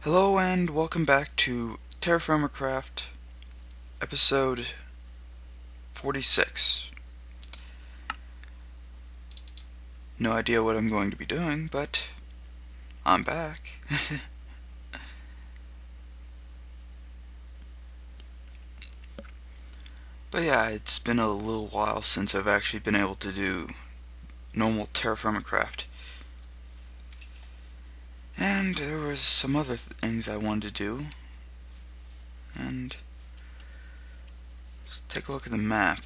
Hello and welcome back to TerraFirmaCraft episode 46. No idea what I'm going to be doing, but I'm back. But yeah, it's been a little while since I've actually been able to do normal TerraFirmaCraft. And there was some other things I wanted to do. And let's take a look at the map.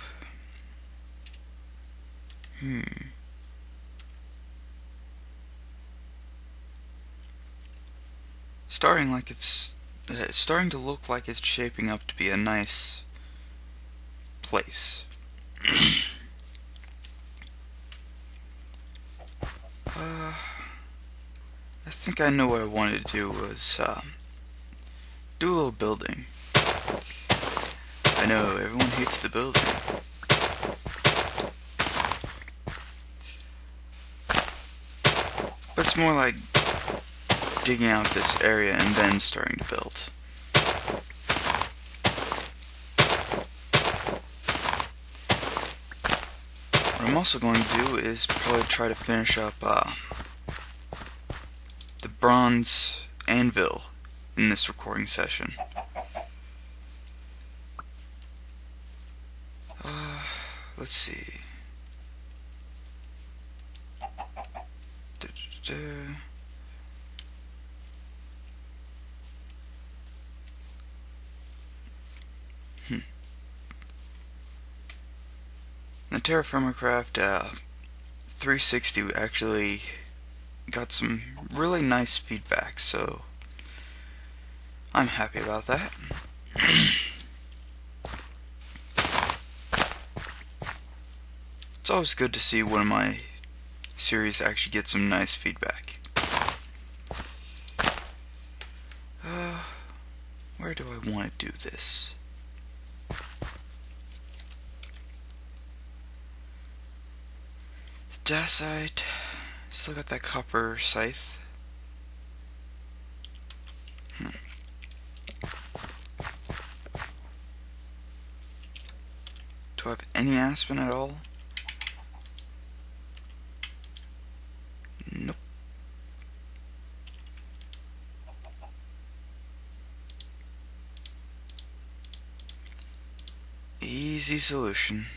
It's starting to look like it's shaping up to be a nice place. I think I know what I wanted to do was do a little building. I know, everyone hates the building. But it's more like digging out this area and then starting to build. What I'm also going to do is probably try to finish up the bronze anvil in this recording session. Let's see. The TerraFirmaCraft 360 actually got some really nice feedback, so I'm happy about that. It's always good to see one of my series actually get some nice feedback. Where do I want to do this? Dacite. Still got that copper scythe. Do I have any aspen at all? Nope. Easy solution.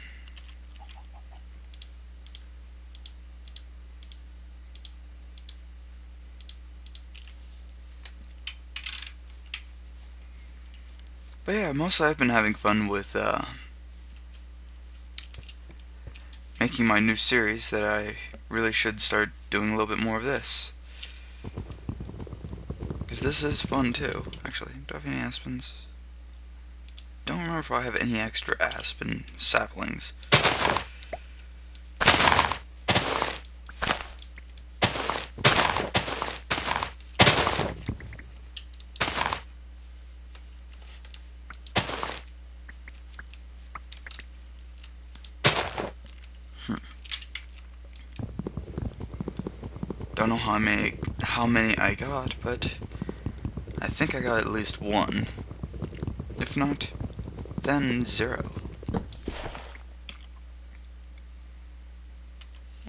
But yeah, mostly I've been having fun with making my new series that I really should start doing a little bit more of this. Because this is fun too. Actually, do I have any aspens? Don't remember if I have any extra aspen saplings. Don't know how many I got, but I think I got at least one. If not, then 0.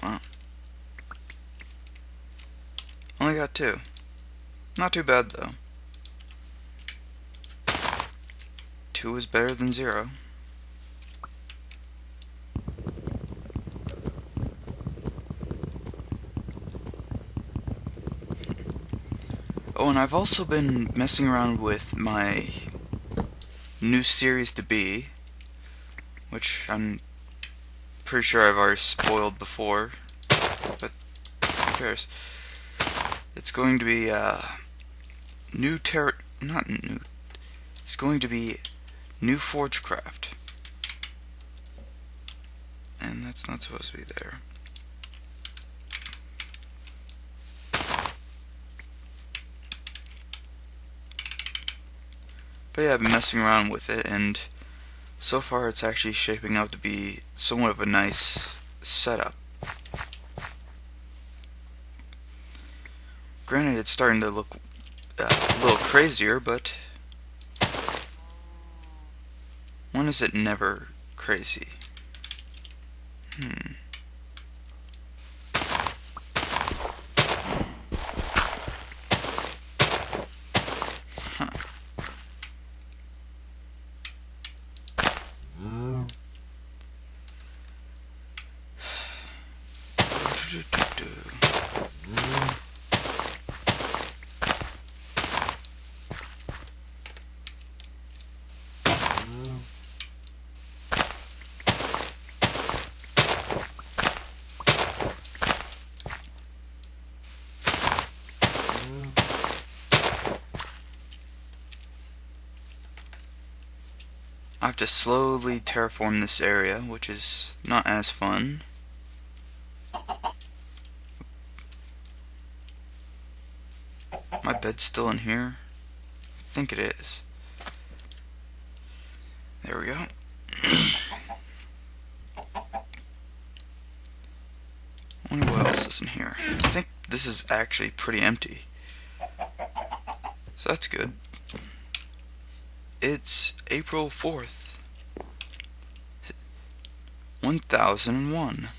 Wow. Only got 2. Not too bad though. 2 is better than 0. Oh, and I've also been messing around with my new series to be, which I'm pretty sure I've already spoiled before, but who cares? It's going to be it's going to be new ForgeCraft, and that's not supposed to be there. But yeah, I've been messing around with it, and so far it's actually shaping out to be somewhat of a nice setup. Granted, it's starting to look a little crazier, but when is it never crazy? Huh. I have to slowly terraform this area, which is not as fun. My bed's still in here? I think it is. There we go. I wonder what else is in here. I think this is actually pretty empty. So that's good. It's April 4th, 1001.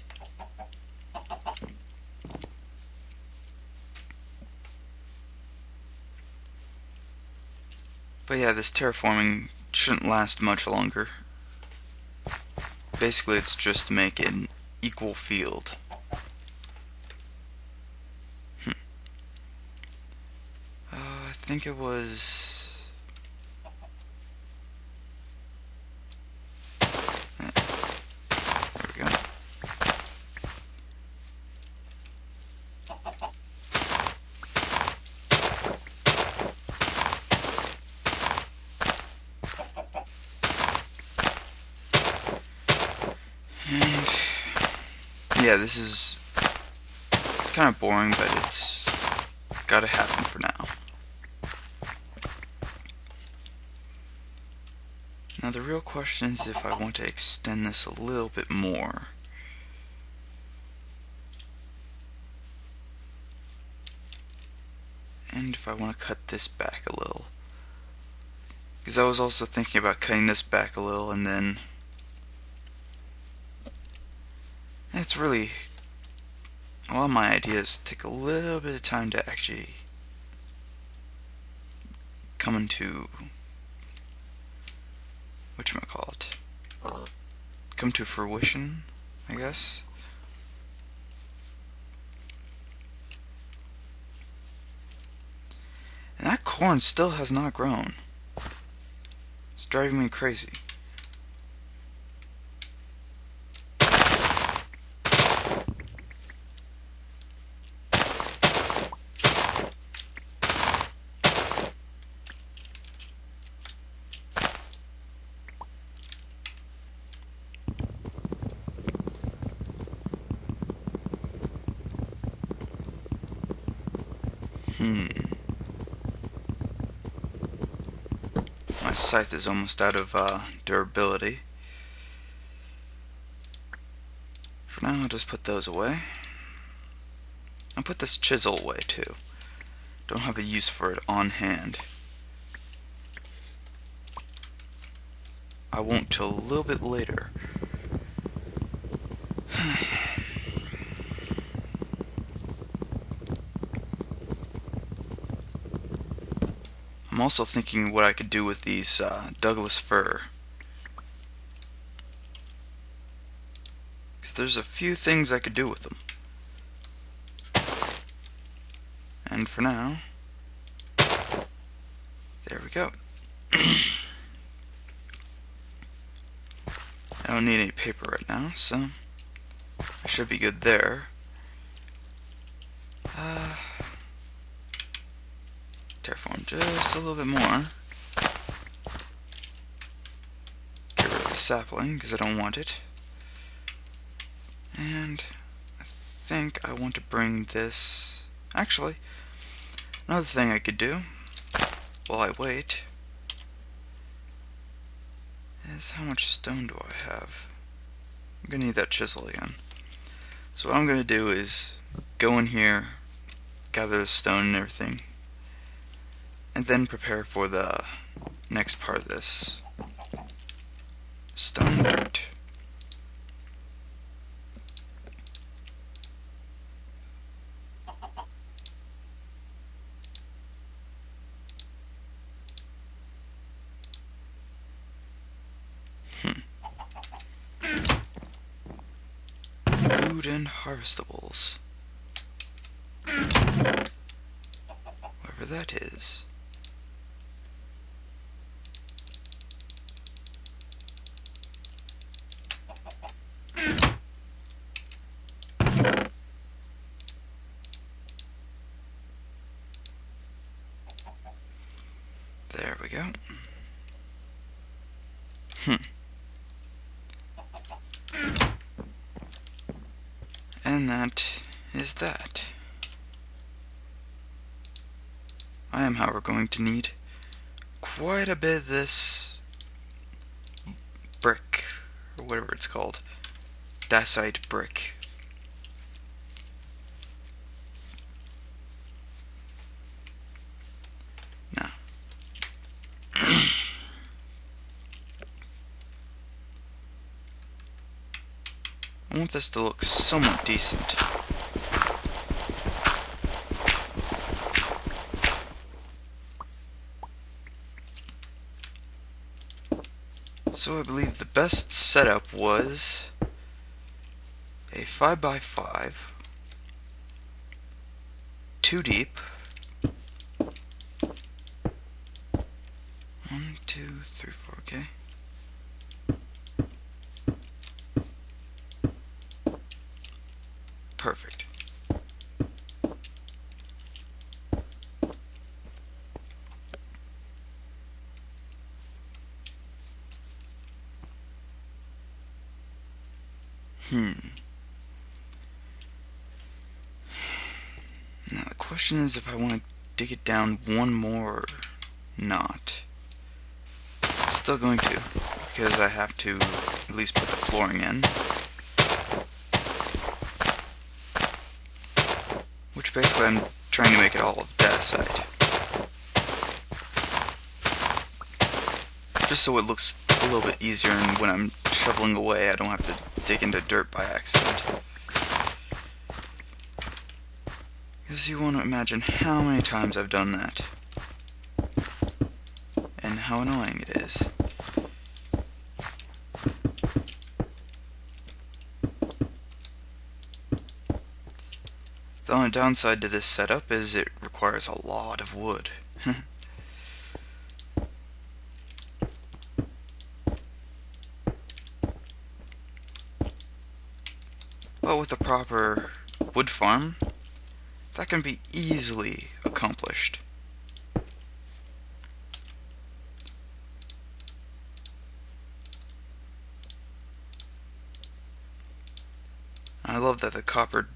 But yeah, this terraforming shouldn't last much longer. Basically, it's just to make an equal field. I think it was... There we go. And yeah, this is kind of boring, but it's gotta happen for now. Now the real question is if I want to extend this a little bit more. And if I want to cut this back a little. Because I was also thinking about cutting this back a little, and then it's really, a lot of my ideas take a little bit of time to actually come into, whatchamacallit, come to fruition, I guess. And that corn still has not grown. It's driving me crazy. My scythe is almost out of durability. For now, I'll just put those away. I'll put this chisel away too. Don't have a use for it on hand. I won't till a little bit later. I'm also thinking what I could do with these Douglas fir. Because there's a few things I could do with them. And for now, there we go. I don't need any paper right now, so I should be good there. Terraform just a little bit more. Get rid of the sapling because I don't want it. And I think I want to bring this. Actually, another thing I could do while I wait is how much stone do I have? I'm gonna need that chisel again. So what I'm gonna do is go in here, gather the stone and everything. and then prepare for the next part of this. Stone dirt. Food and harvestables. Whatever that is. There we go. And that is that. I am, however, going to need quite a bit of this brick, or whatever it's called. Dacite brick. Now, I want this to look somewhat decent. So I believe the best setup was a 5x5, 2 deep, 1, 2, 3, 4, okay. Perfect. Now the question is if I want to dig it down one more or not. Still going to, because I have to at least put the flooring in. Which basically I'm trying to make it all of dacite. Just so it looks a little bit easier, and when I'm shoveling away I don't have to dig into dirt by accident. Because you want to imagine how many times I've done that. And how annoying it is. The only downside to this setup is it requires a lot of wood. But with a proper wood farm, that can be easily accomplished. I love that the copper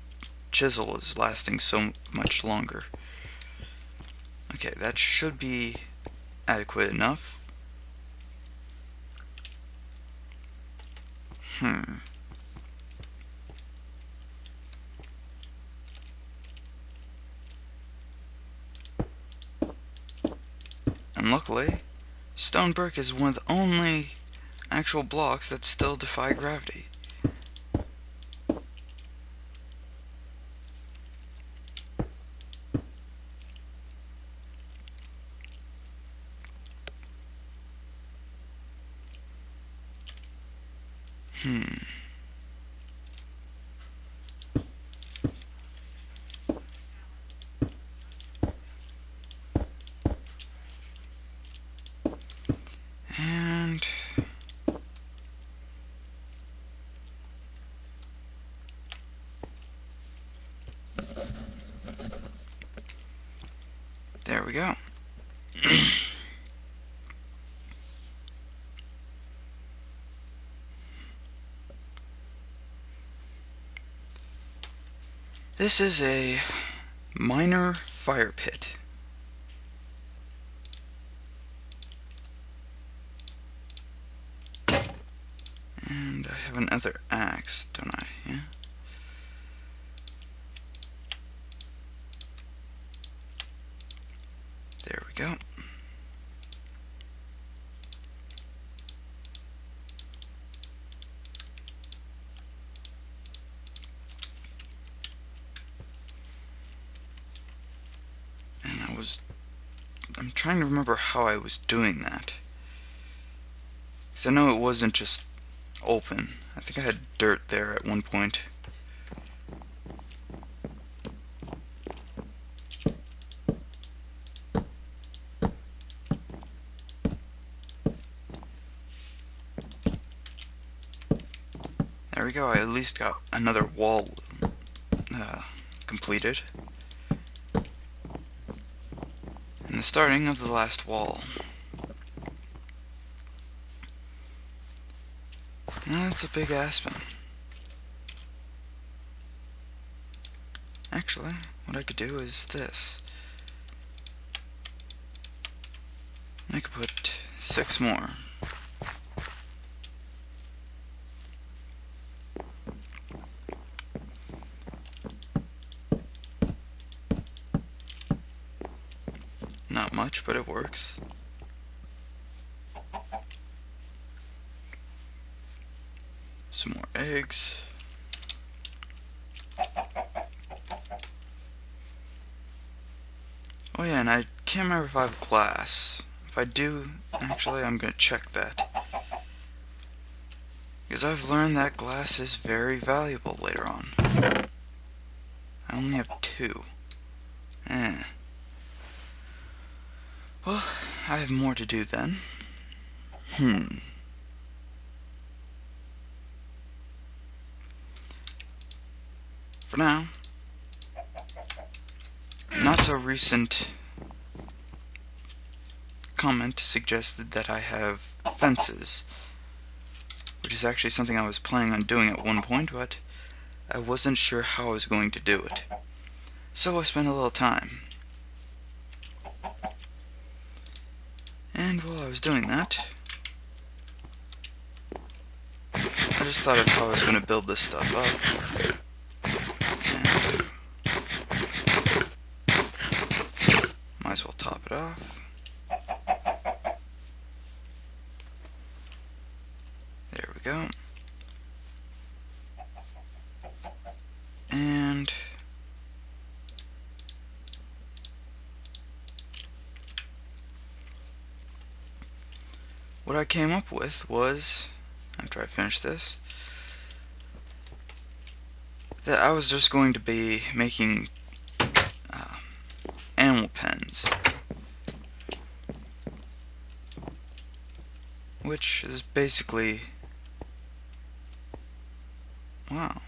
chisel is lasting so much longer. Okay, that should be adequate enough. And luckily, stone brick is one of the only actual blocks that still defy gravity. And there we go. This is a minor fire pit. And I have another axe, don't I? Yeah. There we go. I'm trying to remember how I was doing that. Because I know it wasn't just open. I think I had dirt there at one point. There we go, I at least got another wall completed. And the starting of the last wall. Now that's a big aspen. Actually, what I could do is this. I could put 6 more. Not much, but it works. Some more eggs. Oh yeah, and I can't remember if I have glass. If I do, actually, I'm gonna check that. Because I've learned that glass is very valuable later on. I only have 2. Well, I have more to do then. For now, not so recent comment suggested that I have fences, which is actually something I was planning on doing at one point, but I wasn't sure how I was going to do it. So I spent a little time. And while I was doing that, I just thought of how I was going to build this stuff up. Might as well top it off. There we go. And what I came up with was, after I finished this, that I was just going to be making animal pens, which is basically, wow.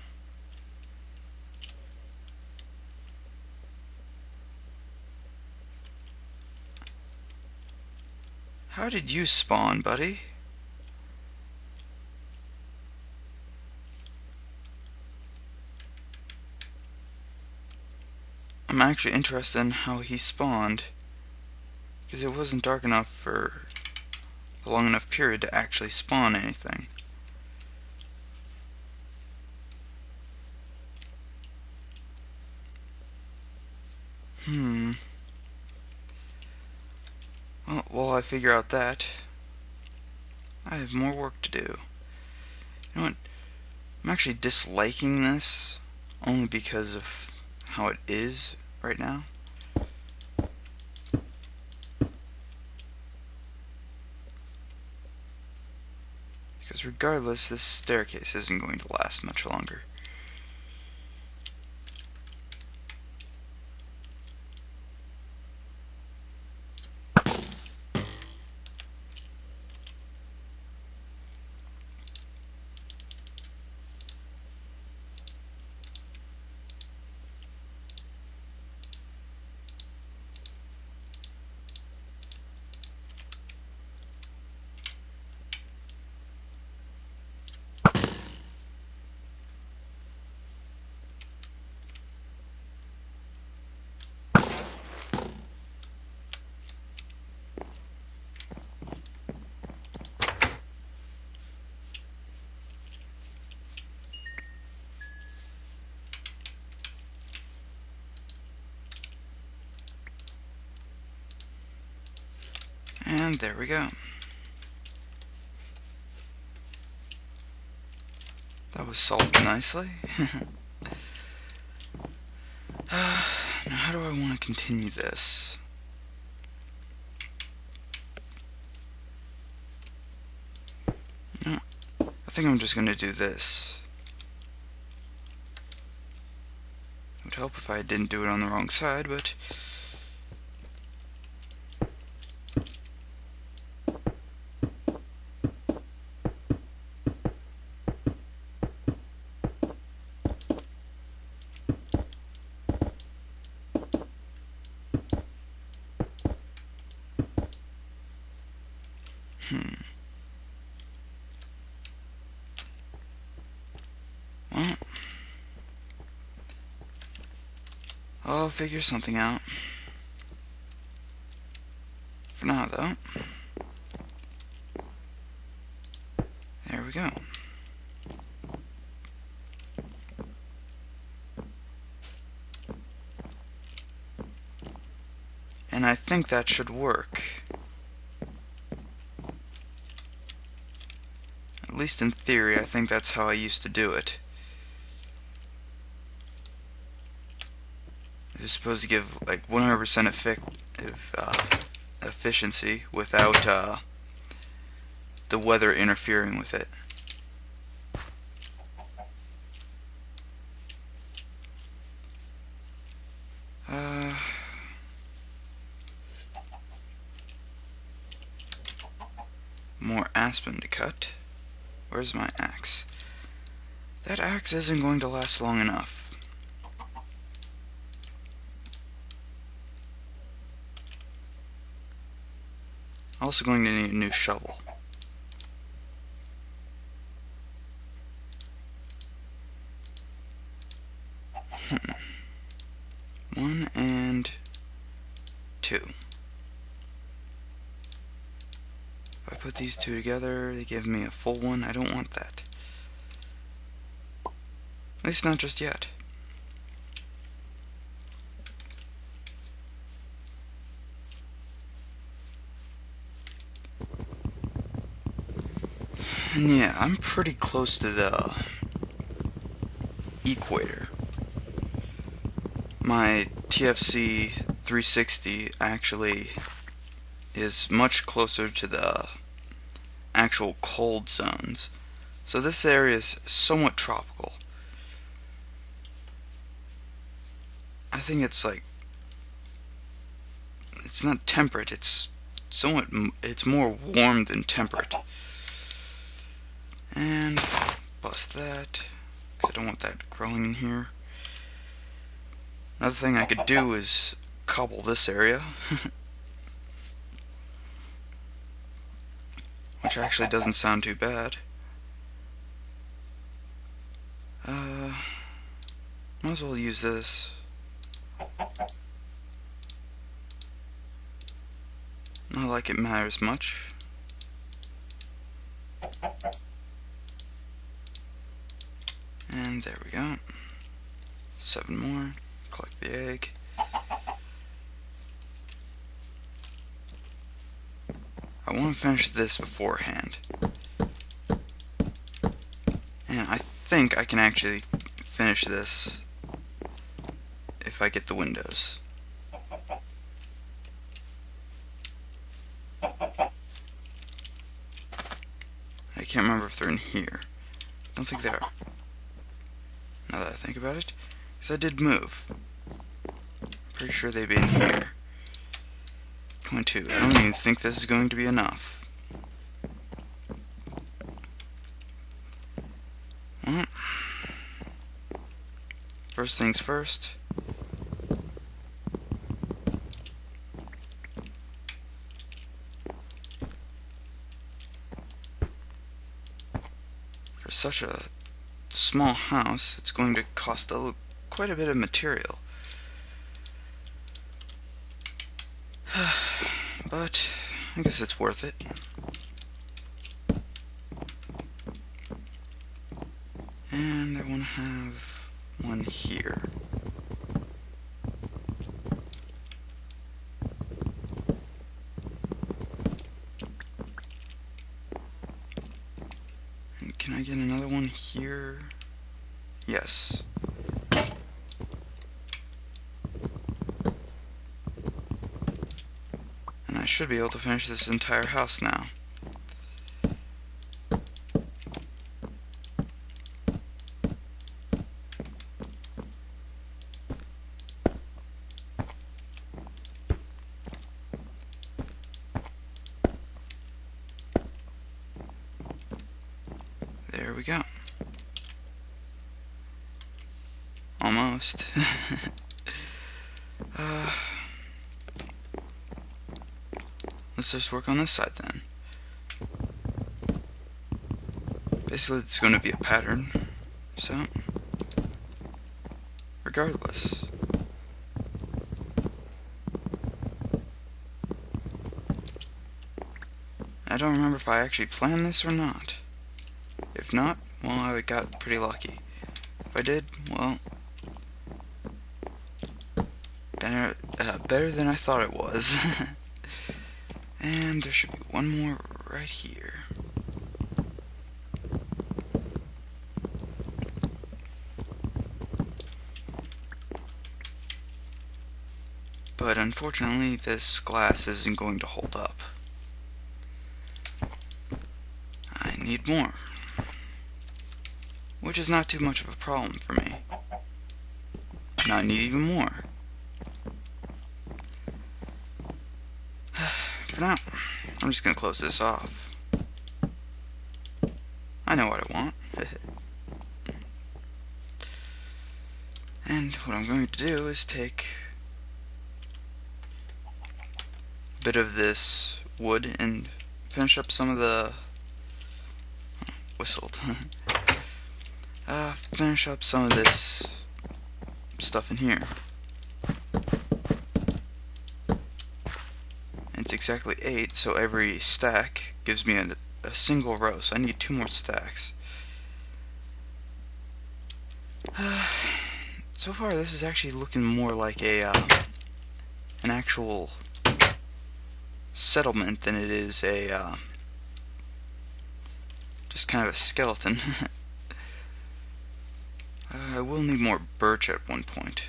How did you spawn, buddy? I'm actually interested in how he spawned, because it wasn't dark enough for a long enough period to actually spawn anything. Well, while I figure out that, I have more work to do. You know what? I'm actually disliking this only because of how it is right now. Because regardless, this staircase isn't going to last much longer. And there we go. That was solved nicely. Now how do I want to continue this? think I'm just going to do this. It would help if I didn't do it on the wrong side, but well, I'll figure something out. For now, though, there we go. And I think that should work. At least in theory, I think that's how I used to do it. It was supposed to give like 100% efficiency without the weather interfering with it. More aspen to cut. Where's my axe? That axe isn't going to last long enough. Also going to need a new shovel. One and two. If I put these two together, they give me a full one. I don't want that. At least not just yet. And yeah, I'm pretty close to the equator. My TFC 360 actually is much closer to the actual cold zones. So this area is somewhat tropical. I think it's like, it's not temperate, it's more warm than temperate. And bust that, because I don't want that growing in here. Another thing I could do is cobble this area. Which actually doesn't sound too bad. Might as well use this. Not like it matters much. And there we go. 7 more. Collect the egg. I want to finish this beforehand. And I think I can actually finish this if I get the windows. I can't remember if they're in here. I don't think they are. Now that I think about it, because I did move. Pretty sure they'd be in here. 22. I don't even think this is going to be enough. Well, first things first. For such a small house, it's going to cost quite a bit of material. But I guess it's worth it. And I want to have one here. And can I get another one here? Yes. And I should be able to finish this entire house now. There we go. Almost. Let's just work on this side then. Basically, it's going to be a pattern. So, regardless. I don't remember if I actually planned this or not. If not, well, I got pretty lucky. If I did, well, better than I thought it was. And there should be one more right here. But unfortunately, this glass isn't going to hold up. I need more. Which is not too much of a problem for me. Now I need even more. For now, I'm just going to close this off. I know what I want. And what I'm going to do is take a bit of this wood and finish up some of the... whistled. Finish up some of this stuff in here. It's exactly 8, so every stack gives me a single row, so I need 2 more stacks. So far, this is actually looking more like an actual settlement than it is a just kind of a skeleton. I will need more birch at one point.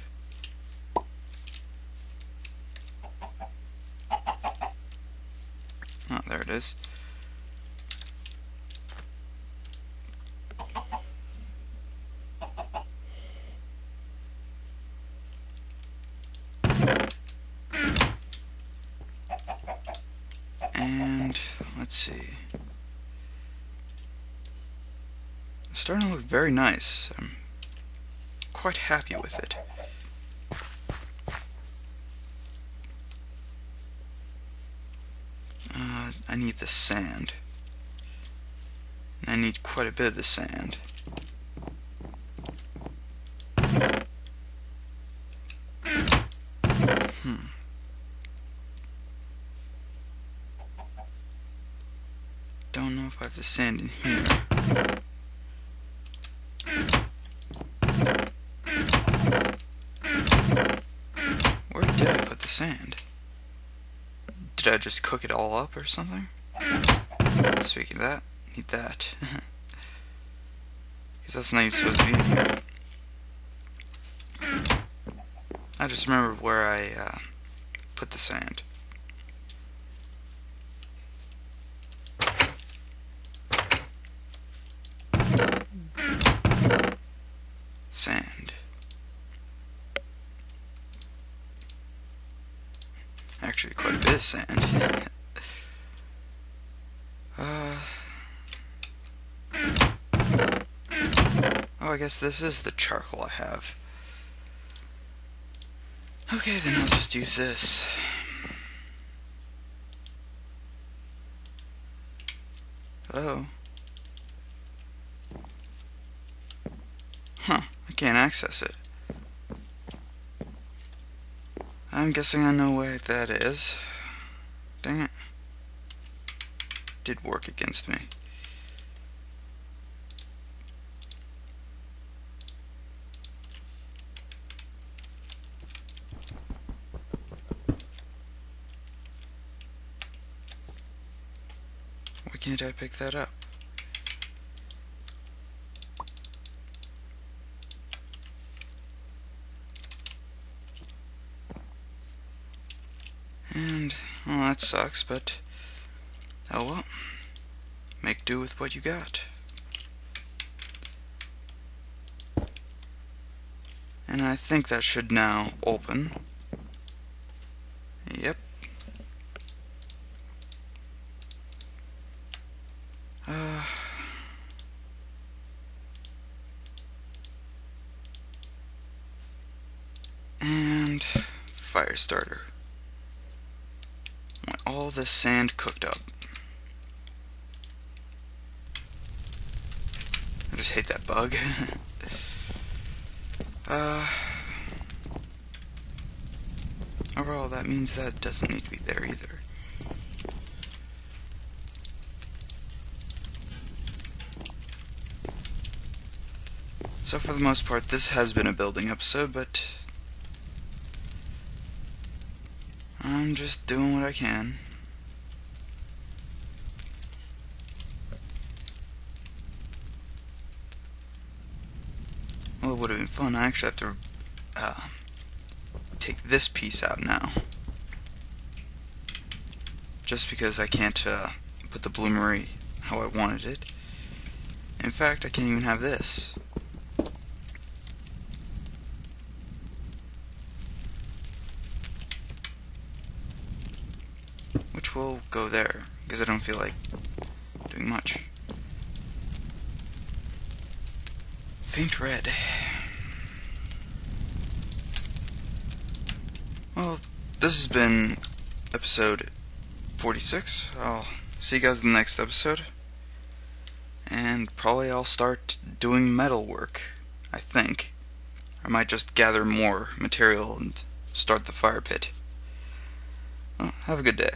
Oh, there it is. And let's see. It's starting to look very nice. I'm quite happy with it. I need the sand. I need quite a bit of the sand. Don't know if I have the sand in here. Where did I put the sand? Did I just cook it all up or something? Speaking of that, need that. Because that's not even supposed to be in here. I just remembered where I put the sand. Sand. Actually, quite a bit of sand. Oh, I guess this is the charcoal I have. Okay, then I'll just use this. Hello? Huh, I can't access it. I'm guessing I know where that is. Dang it. Did work against me. Why can't I pick that up? And, well, that sucks, but oh well. Make do with what you got. And I think that should now open. Yep. fire starter. I want all this sand cooked up. I just hate that bug. Overall, that means that doesn't need to be there either. So for the most part, this has been a building episode, but I'm just doing what I can. Well, it would have been fun. I actually have to take this piece out now. Just because I can't put the bloomery how I wanted it. In fact, I can't even have this. Which will go there, because I don't feel like doing much. Faint red. Well, this has been episode 46. I'll see you guys in the next episode. And probably I'll start doing metal work, I think. I might just gather more material and start the fire pit. Well, have a good day.